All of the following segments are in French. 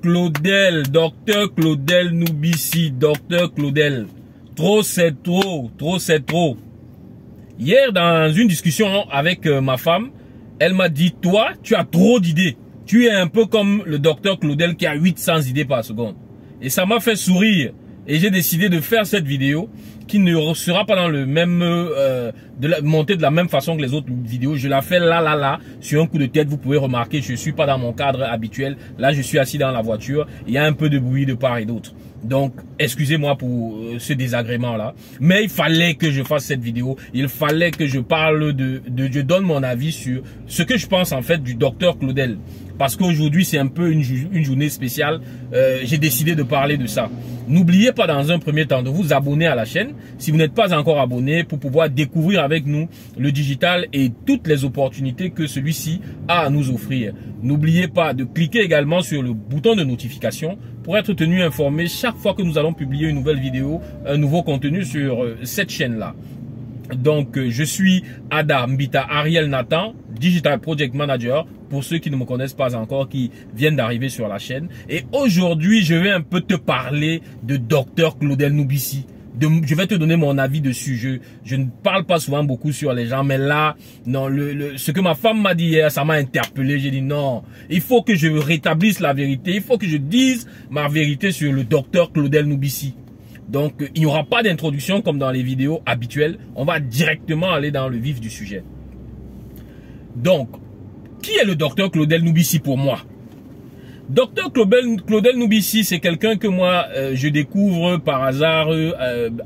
Docteur Claudel Noubissi, Docteur Claudel. Trop c'est trop, trop c'est trop. Hier, dans une discussion avec ma femme, elle m'a dit, toi, tu as trop d'idées. Tu es un peu comme le docteur Claudel qui a 800 idées par seconde. Et ça m'a fait sourire. Et j'ai décidé de faire cette vidéo qui ne sera pas dans le même montée de la même façon que les autres vidéos. Je la fais là sur un coup de tête. Vous pouvez remarquer, je suis pas dans mon cadre habituel. Là, je suis assis dans la voiture. Il y a un peu de bruit de part et d'autre. Donc, excusez-moi pour ce désagrément-là. Mais il fallait que je fasse cette vidéo. Il fallait que je parle je donne mon avis sur ce que je pense en fait du docteur Claudel. Parce qu'aujourd'hui, c'est un peu une journée spéciale. J'ai décidé de parler de ça. N'oubliez pas dans un premier temps de vous abonner à la chaîne si vous n'êtes pas encore abonné pour pouvoir découvrir avec nous le digital et toutes les opportunités que celui-ci a à nous offrir. N'oubliez pas de cliquer également sur le bouton de notification pour être tenu informé chaque fois que nous allons publier une nouvelle vidéo, un nouveau contenu sur cette chaîne-là. Donc, je suis Ada Mbita Ariel Nathan, Digital Project Manager, pour ceux qui ne me connaissent pas encore, qui viennent d'arriver sur la chaîne. Et aujourd'hui, je vais un peu te parler de Docteur Claudel Noubissi. Je vais te donner mon avis dessus. Je ne parle pas souvent beaucoup sur les gens, mais là, non, ce que ma femme m'a dit hier, ça m'a interpellé. J'ai dit non, il faut que je rétablisse la vérité. Il faut que je dise ma vérité sur le Docteur Claudel Noubissi. Donc, il n'y aura pas d'introduction comme dans les vidéos habituelles. On va directement aller dans le vif du sujet. Donc, qui est le docteur Claudel Noubissi pour moi? Docteur Claudel Noubissi, c'est quelqu'un que moi, je découvre par hasard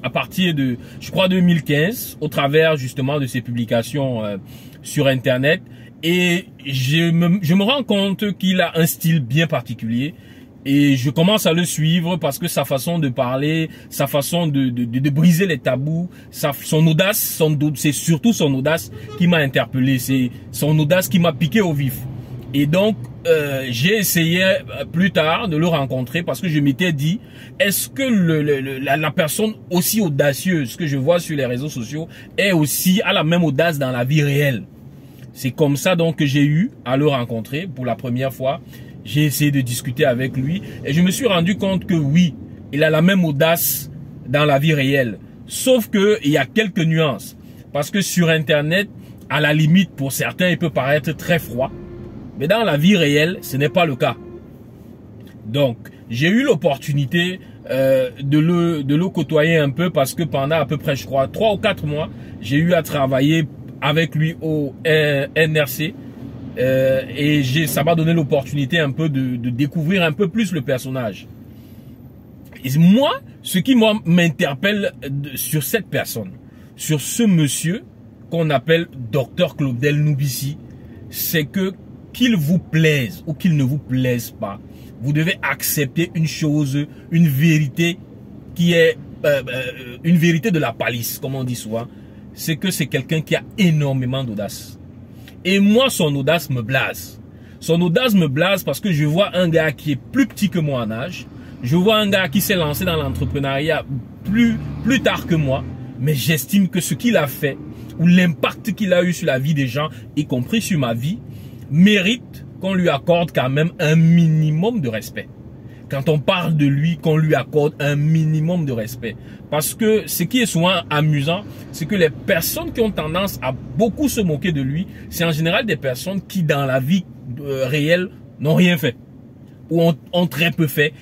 à partir de, je crois, 2015, au travers justement de ses publications sur Internet. Et je me rends compte qu'il a un style bien particulier. Et je commence à le suivre parce que sa façon de parler, sa façon de briser les tabous, son audace, c'est surtout son audace qui m'a interpellé. C'est son audace qui m'a piqué au vif. Et donc, j'ai essayé plus tard de le rencontrer parce que je m'étais dit, est-ce que la personne aussi audacieuse que je vois sur les réseaux sociaux a la même audace dans la vie réelle? C'est comme ça donc que j'ai eu à le rencontrer pour la première fois. J'ai essayé de discuter avec lui et je me suis rendu compte que oui, il a la même audace dans la vie réelle. Sauf que il y a quelques nuances. Parce que sur Internet, à la limite, pour certains, il peut paraître très froid. Mais dans la vie réelle, ce n'est pas le cas. Donc, j'ai eu l'opportunité de le côtoyer un peu parce que pendant à peu près, je crois, 3 ou 4 mois, j'ai eu à travailler avec lui au NRC. Et ça m'a donné l'opportunité un peu de découvrir un peu plus le personnage. Et moi, ce qui m'interpelle sur cette personne, sur ce monsieur qu'on appelle Docteur Claudel Noubissi, c'est que qu'il vous plaise ou qu'il ne vous plaise pas, vous devez accepter une chose, une vérité qui est une vérité de la palisse, comme on dit souvent, c'est que c'est quelqu'un qui a énormément d'audace. Et moi, son audace me blase. Son audace me blase parce que je vois un gars qui est plus petit que moi en âge. Je vois un gars qui s'est lancé dans l'entrepreneuriat plus tard que moi. Mais j'estime que ce qu'il a fait, ou l'impact qu'il a eu sur la vie des gens, y compris sur ma vie, mérite qu'on lui accorde quand même un minimum de respect. Quand on parle de lui, qu'on lui accorde un minimum de respect. Parce que ce qui est souvent amusant, c'est que les personnes qui ont tendance à beaucoup se moquer de lui, c'est en général des personnes qui dans la vie réelle n'ont rien fait. Ou ont très peu fait,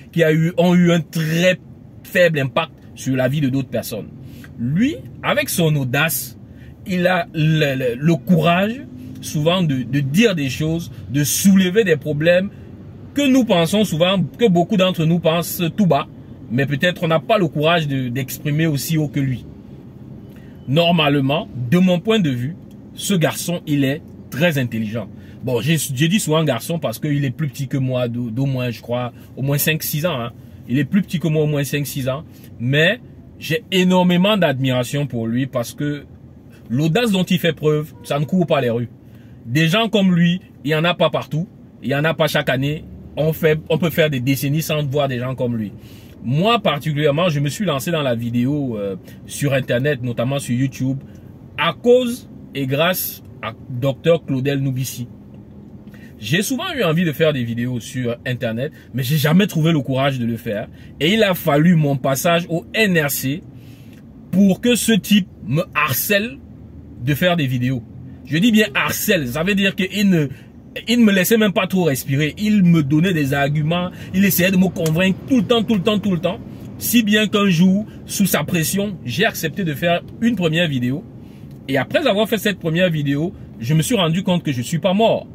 ont eu un très faible impact sur la vie de d'autres personnes. Lui, avec son audace, il a le courage souvent de dire des choses, de soulever des problèmes que nous pensons souvent, que beaucoup d'entre nous pensent tout bas, mais peut-être on n'a pas le courage d'exprimer aussi haut que lui. Normalement, de mon point de vue, ce garçon, il est très intelligent. Bon, j'ai dit souvent garçon parce qu'il est plus petit que moi d'au moins, je crois, au moins 5-6 ans. Hein. Il est plus petit que moi au moins 5-6 ans, mais j'ai énormément d'admiration pour lui parce que l'audace dont il fait preuve, ça ne court pas les rues. Des gens comme lui, il n'y en a pas partout, il n'y en a pas chaque année. On peut faire des décennies sans voir des gens comme lui. Moi, particulièrement, je me suis lancé dans la vidéo sur Internet, notamment sur YouTube, à cause et grâce à Docteur Claudel Noubissi. J'ai souvent eu envie de faire des vidéos sur Internet, mais j'ai jamais trouvé le courage de le faire. Et il a fallu mon passage au NRC pour que ce type me harcèle de faire des vidéos. Je dis bien harcèle, ça veut dire qu'il ne me laissait même pas trop respirer. Il me donnait des arguments, il essayait de me convaincre tout le temps. Si bien qu'un jour, sous sa pression, j'ai accepté de faire une première vidéo. Et après avoir fait cette première vidéo, je me suis rendu compte que je suis pas mort.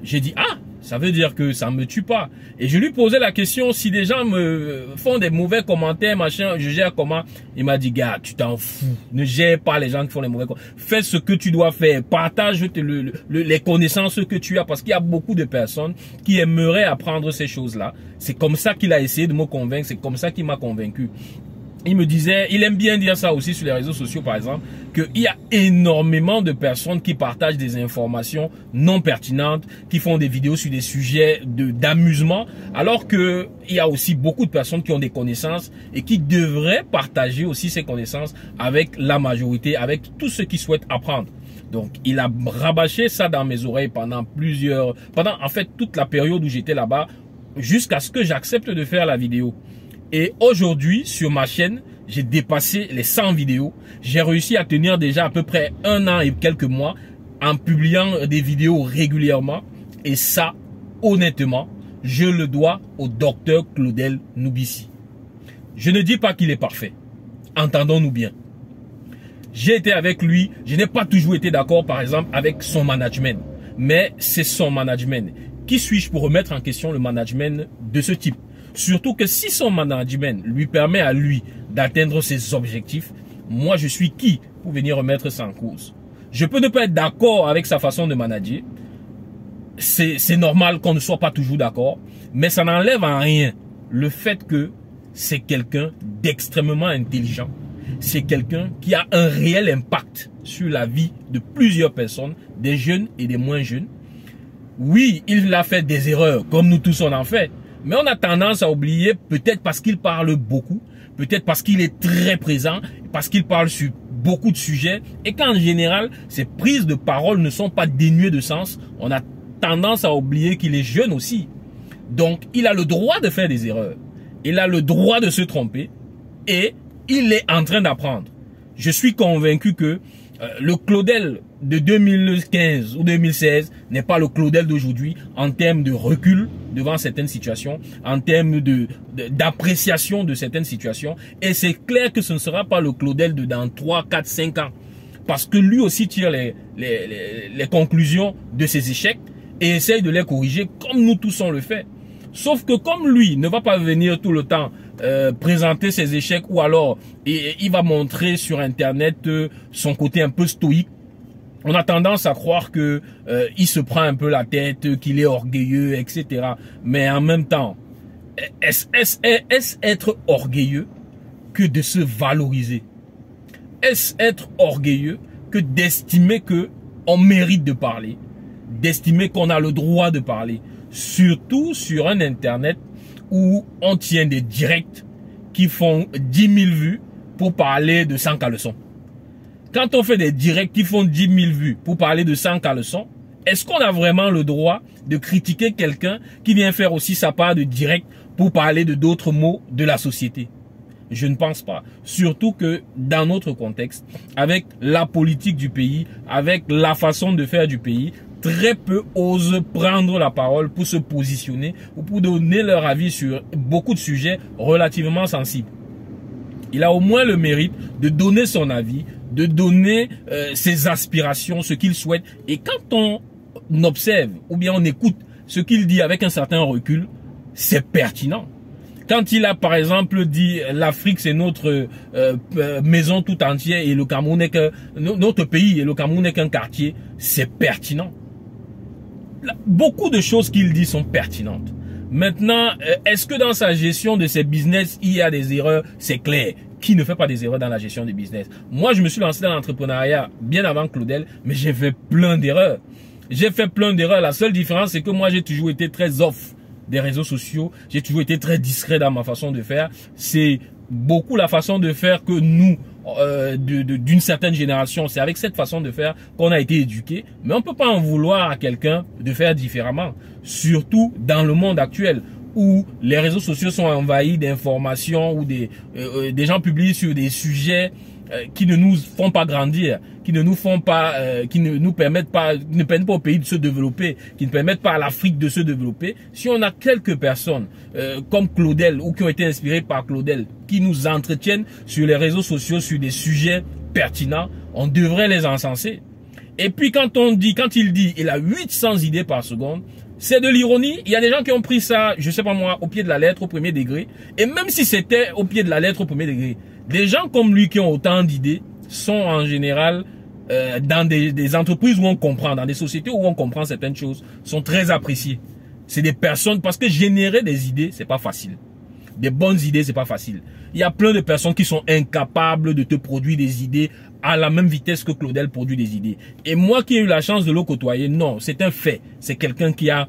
J'ai dit, ah, ça veut dire que ça me tue pas. Et je lui posais la question, si des gens me font des mauvais commentaires, machin, je gère comment? Il m'a dit, gars, tu t'en fous. Ne gère pas les gens qui font les mauvais commentaires. Fais ce que tu dois faire. Partage les connaissances que tu as, parce qu'il y a beaucoup de personnes qui aimeraient apprendre ces choses-là. C'est comme ça qu'il a essayé de me convaincre. C'est comme ça qu'il m'a convaincu. Il me disait, il aime bien dire ça aussi sur les réseaux sociaux par exemple, qu'il y a énormément de personnes qui partagent des informations non pertinentes, qui font des vidéos sur des sujets d'amusement, alors que il y a aussi beaucoup de personnes qui ont des connaissances et qui devraient partager aussi ces connaissances avec la majorité, avec tous ceux qui souhaitent apprendre. Donc, il a rabâché ça dans mes oreilles pendant en fait toute la période où j'étais là-bas, jusqu'à ce que j'accepte de faire la vidéo. Et aujourd'hui, sur ma chaîne, j'ai dépassé les 100 vidéos. J'ai réussi à tenir déjà à peu près 1 an et quelques mois en publiant des vidéos régulièrement. Et ça, honnêtement, je le dois au docteur Claudel Noubissi. Je ne dis pas qu'il est parfait. Entendons-nous bien. J'ai été avec lui. Je n'ai pas toujours été d'accord, par exemple, avec son management. Mais c'est son management. Qui suis-je pour remettre en question le management de ce type? Surtout que si son management lui permet à lui d'atteindre ses objectifs, moi je suis qui pour venir remettre ça en cause? Je peux ne pas être d'accord avec sa façon de manager. C'est normal qu'on ne soit pas toujours d'accord. Mais ça n'enlève en rien le fait que c'est quelqu'un d'extrêmement intelligent. C'est quelqu'un qui a un réel impact sur la vie de plusieurs personnes, des jeunes et des moins jeunes. Oui, il a fait des erreurs, comme nous tous on en fait. Mais on a tendance à oublier, peut-être parce qu'il parle beaucoup, peut-être parce qu'il est très présent, parce qu'il parle sur beaucoup de sujets, et qu'en général, ses prises de parole ne sont pas dénuées de sens. On a tendance à oublier qu'il est jeune aussi. Donc, il a le droit de faire des erreurs. Il a le droit de se tromper, et il est en train d'apprendre. Je suis convaincu que le Claudel de 2015 ou 2016 n'est pas le Claudel d'aujourd'hui en termes de recul devant certaines situations, en termes d'appréciation de certaines situations. Et c'est clair que ce ne sera pas le Claudel de dans 3, 4, 5 ans. Parce que lui aussi tire les conclusions de ses échecs et essaye de les corriger comme nous tous on le fait. Sauf que comme lui ne va pas venir tout le temps présenter ses échecs ou alors il va montrer sur Internet son côté un peu stoïque, on a tendance à croire que il se prend un peu la tête, qu'il est orgueilleux, etc. Mais en même temps, est-ce être orgueilleux que de se valoriser? Est-ce être orgueilleux que d'estimer que on mérite de parler, d'estimer qu'on a le droit de parler, surtout sur un Internet où on tient des directs qui font 10 000 vues pour parler de 100 caleçons. Quand on fait des directs qui font 10 000 vues pour parler de 100 caleçons, est-ce qu'on a vraiment le droit de critiquer quelqu'un qui vient faire aussi sa part de direct pour parler de d'autres mots de la société? Je ne pense pas. Surtout que dans notre contexte, avec la politique du pays, avec la façon de faire du pays, très peu osent prendre la parole pour se positionner ou pour donner leur avis sur beaucoup de sujets relativement sensibles. Il a au moins le mérite de donner son avis, de donner ses aspirations, ce qu'il souhaite. Et quand on observe ou bien on écoute ce qu'il dit avec un certain recul, c'est pertinent. Quand il a par exemple dit l'Afrique c'est notre maison tout entière et le Cameroun n'est que notre pays et le Cameroun n'est qu'un quartier, c'est pertinent. Beaucoup de choses qu'il dit sont pertinentes. Maintenant, est-ce que dans sa gestion de ses business, il y a des erreurs? C'est clair. Qui ne fait pas des erreurs dans la gestion des business? Moi, je me suis lancé dans l'entrepreneuriat bien avant Claudel, mais j'ai fait plein d'erreurs. J'ai fait plein d'erreurs. La seule différence, c'est que moi, j'ai toujours été très off des réseaux sociaux. J'ai toujours été très discret dans ma façon de faire. C'est beaucoup la façon de faire que nous, d'une certaine génération, c'est avec cette façon de faire qu'on a été éduqué, mais on peut pas en vouloir à quelqu'un de faire différemment, surtout dans le monde actuel où les réseaux sociaux sont envahis d'informations, où des gens publient sur des sujets qui ne nous font pas grandir, qui ne nous font pas, qui ne nous permettent pas, ne permettent pas au pays de se développer, qui ne permettent pas à l'Afrique de se développer. Si on a quelques personnes comme Claudel ou qui ont été inspirées par Claudel, qui nous entretiennent sur les réseaux sociaux sur des sujets pertinents, on devrait les encenser. Et puis quand il dit, il a 800 idées par seconde, c'est de l'ironie. Il y a des gens qui ont pris ça, je sais pas moi, au pied de la lettre, au premier degré. Et même si c'était au pied de la lettre, au premier degré, des gens comme lui qui ont autant d'idées sont en général dans des entreprises où on comprend, dans des sociétés où on comprend certaines choses, sont très appréciés. C'est des personnes, parce que générer des idées, c'est pas facile. Des bonnes idées, c'est pas facile. Il y a plein de personnes qui sont incapables de te produire des idées à la même vitesse que Claudel produit des idées. Et moi qui ai eu la chance de le côtoyer, non, c'est un fait. C'est quelqu'un qui a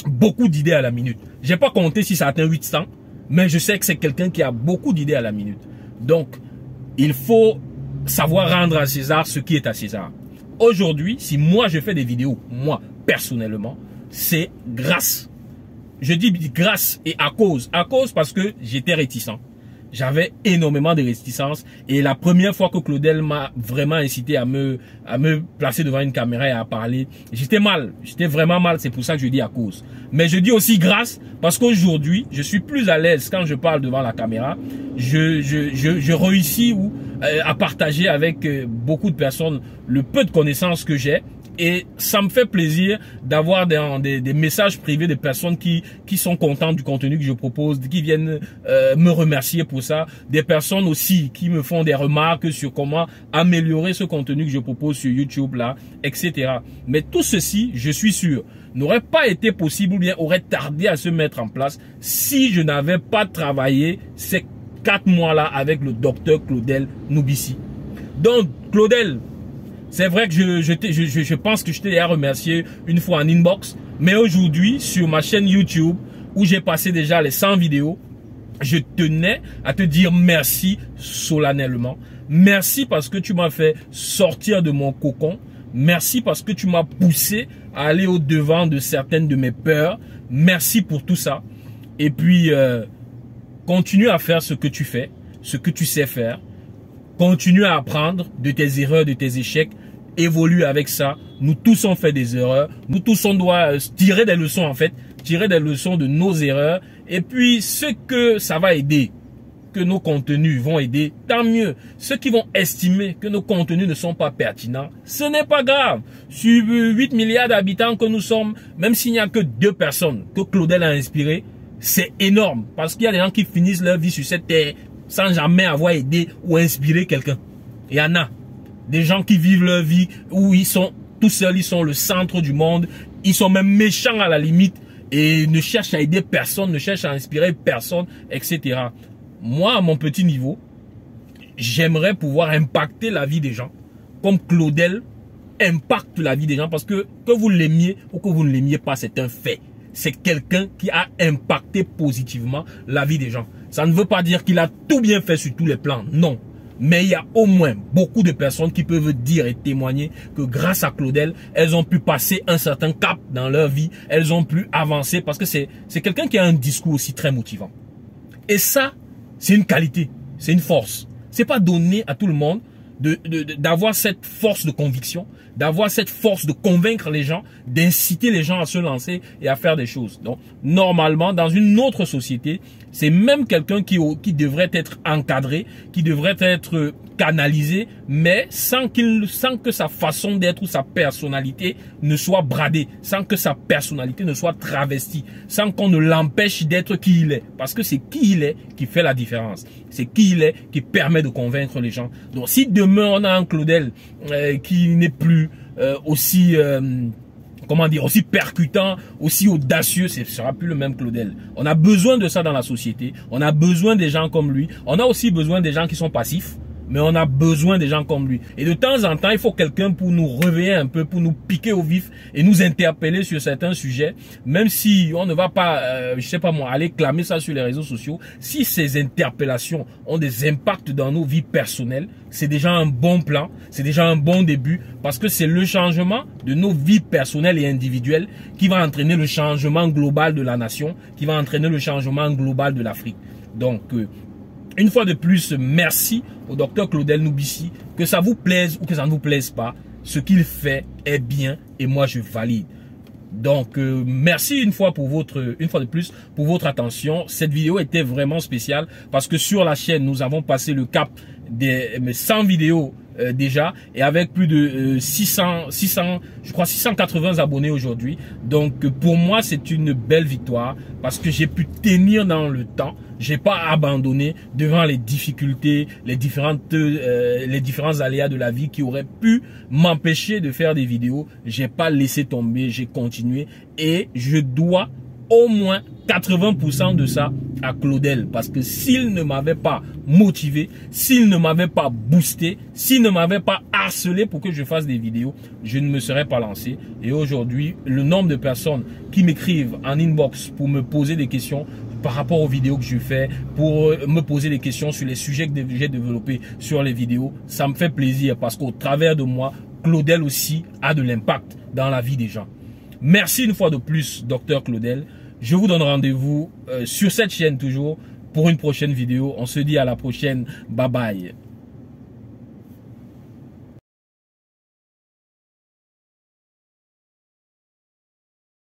beaucoup d'idées à la minute. J'ai pas compté si ça atteint 800, mais je sais que c'est quelqu'un qui a beaucoup d'idées à la minute. Donc, il faut savoir rendre à César ce qui est à César. Aujourd'hui, si moi je fais des vidéos, moi personnellement, c'est grâce. Je dis grâce et à cause parce que j'étais réticent. J'avais énormément de réticence et la première fois que Claudel m'a vraiment incité à me placer devant une caméra et à parler, j'étais mal, j'étais vraiment mal, c'est pour ça que je dis à cause. Mais je dis aussi grâce parce qu'aujourd'hui, je suis plus à l'aise quand je parle devant la caméra. Je réussis à partager avec beaucoup de personnes le peu de connaissances que j'ai. Et ça me fait plaisir d'avoir des messages privés de personnes qui sont contentes du contenu que je propose, qui viennent me remercier pour ça. Des personnes aussi qui me font des remarques sur comment améliorer ce contenu que je propose sur YouTube là, etc. Mais tout ceci, je suis sûr, n'aurait pas été possible ou bien aurait tardé à se mettre en place si je n'avais pas travaillé ces 4 mois là avec le docteur Claudel Noubissi. Donc Claudel, c'est vrai que je pense que je t'ai déjà remercié une fois en inbox, mais aujourd'hui, sur ma chaîne YouTube, où j'ai passé déjà les 100 vidéos, je tenais à te dire merci solennellement. Merci parce que tu m'as fait sortir de mon cocon. Merci parce que tu m'as poussé à aller au-devant de certaines de mes peurs. Merci pour tout ça. Et puis, continue à faire ce que tu fais, ce que tu sais faire. Continue à apprendre de tes erreurs, de tes échecs. Évolue avec ça. Nous tous on fait des erreurs. Nous tous on doit tirer des leçons en fait. Tirer des leçons de nos erreurs. Et puis ce que ça va aider, que nos contenus vont aider, tant mieux. Ceux qui vont estimer que nos contenus ne sont pas pertinents, ce n'est pas grave. Sur 8 milliards d'habitants que nous sommes, même s'il n'y a que 2 personnes que Claudel a inspirées, c'est énorme. Parce qu'il y a des gens qui finissent leur vie sur cette terre sans jamais avoir aidé ou inspiré quelqu'un. Il y en a des gens qui vivent leur vie où ils sont tout seuls, ils sont le centre du monde, ils sont même méchants à la limite et ne cherchent à aider personne, ne cherchent à inspirer personne, etc. Moi, à mon petit niveau, j'aimerais pouvoir impacter la vie des gens comme Claudel impacte la vie des gens parce que vous l'aimiez ou que vous ne l'aimiez pas, c'est un fait. C'est quelqu'un qui a impacté positivement la vie des gens. Ça ne veut pas dire qu'il a tout bien fait sur tous les plans, non. Mais il y a au moins beaucoup de personnes qui peuvent dire et témoigner que grâce à Claudel, elles ont pu passer un certain cap dans leur vie, elles ont pu avancer parce que c'est quelqu'un qui a un discours aussi très motivant. Et ça, c'est une qualité, c'est une force. C'est pas donné à tout le monde d'avoir cette force de conviction, d'avoir cette force de convaincre les gens, d'inciter les gens à se lancer et à faire des choses. Donc, normalement, dans une autre société, c'est même quelqu'un qui devrait être encadré, qui devrait être canalisé, mais sans que sa façon d'être ou sa personnalité ne soit bradée, sans que sa personnalité ne soit travestie, sans qu'on ne l'empêche d'être qui il est. Parce que c'est qui il est qui fait la différence. C'est qui il est qui permet de convaincre les gens. Donc si demain on a un Claudel qui n'est plus aussi percutant, aussi audacieux, ce ne sera plus le même Claudel. On a besoin de ça dans la société. On a besoin des gens comme lui. On a aussi besoin des gens qui sont passifs. mais on a besoin des gens comme lui. Et de temps en temps, il faut quelqu'un pour nous réveiller un peu, pour nous piquer au vif et nous interpeller sur certains sujets, même si on ne va pas, je sais pas moi, aller clamer ça sur les réseaux sociaux. Si ces interpellations ont des impacts dans nos vies personnelles, c'est déjà un bon plan, c'est déjà un bon début, parce que c'est le changement de nos vies personnelles et individuelles qui va entraîner le changement global de la nation, qui va entraîner le changement global de l'Afrique. Donc, une fois de plus, merci au docteur Claudel Noubissi. Que ça vous plaise ou que ça ne vous plaise pas, ce qu'il fait est bien et moi je valide. Donc, merci une fois de plus pour votre attention. Cette vidéo était vraiment spéciale parce que sur la chaîne, nous avons passé le cap des 100 vidéos déjà, et avec plus de 680 abonnés aujourd'hui. Donc pour moi c'est une belle victoire parce que j'ai pu tenir dans le temps, j'ai pas abandonné devant les difficultés, les différents aléas de la vie qui auraient pu m'empêcher de faire des vidéos. J'ai pas laissé tomber, j'ai continué, et je dois au moins 80% de ça à Claudel, parce que s'il ne m'avait pas motivé, s'il ne m'avait pas boosté, s'il ne m'avait pas harcelé pour que je fasse des vidéos, je ne me serais pas lancé. Et aujourd'hui, le nombre de personnes qui m'écrivent en inbox pour me poser des questions par rapport aux vidéos que je fais, pour me poser des questions sur les sujets que j'ai développés sur les vidéos, ça me fait plaisir parce qu'au travers de moi, Claudel aussi a de l'impact dans la vie des gens. Merci une fois de plus, docteur Claudel. Je vous donne rendez-vous sur cette chaîne toujours pour une prochaine vidéo. On se dit à la prochaine. Bye bye.